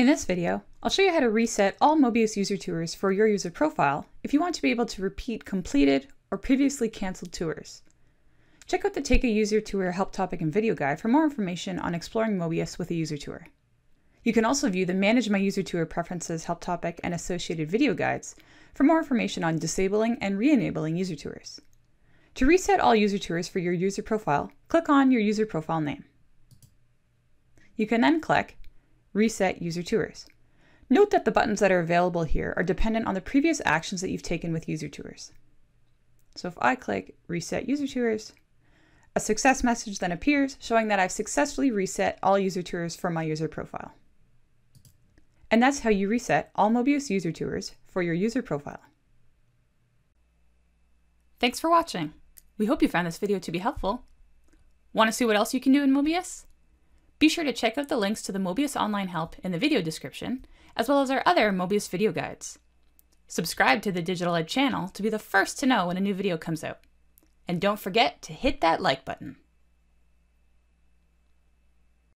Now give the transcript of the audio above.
In this video, I'll show you how to reset all Möbius user tours for your user profile if you want to be able to repeat completed or previously canceled tours. Check out the Take a User Tour help topic and video guide for more information on exploring Möbius with a user tour. You can also view the Manage My User Tour Preferences help topic and associated video guides for more information on disabling and re-enabling user tours. To reset all user tours for your user profile, click on your user profile name. You can then click Reset User Tours. Note that the buttons that are available here are dependent on the previous actions that you've taken with user tours. So if I click Reset User Tours, a success message then appears showing that I've successfully reset all user tours for my user profile. And that's how you reset all Möbius user tours for your user profile. Thanks for watching. We hope you found this video to be helpful. Want to see what else you can do in Möbius? Be sure to check out the links to the Möbius online help in the video description, as well as our other Möbius video guides. Subscribe to the DigitalEd channel to be the first to know when a new video comes out. And don't forget to hit that like button.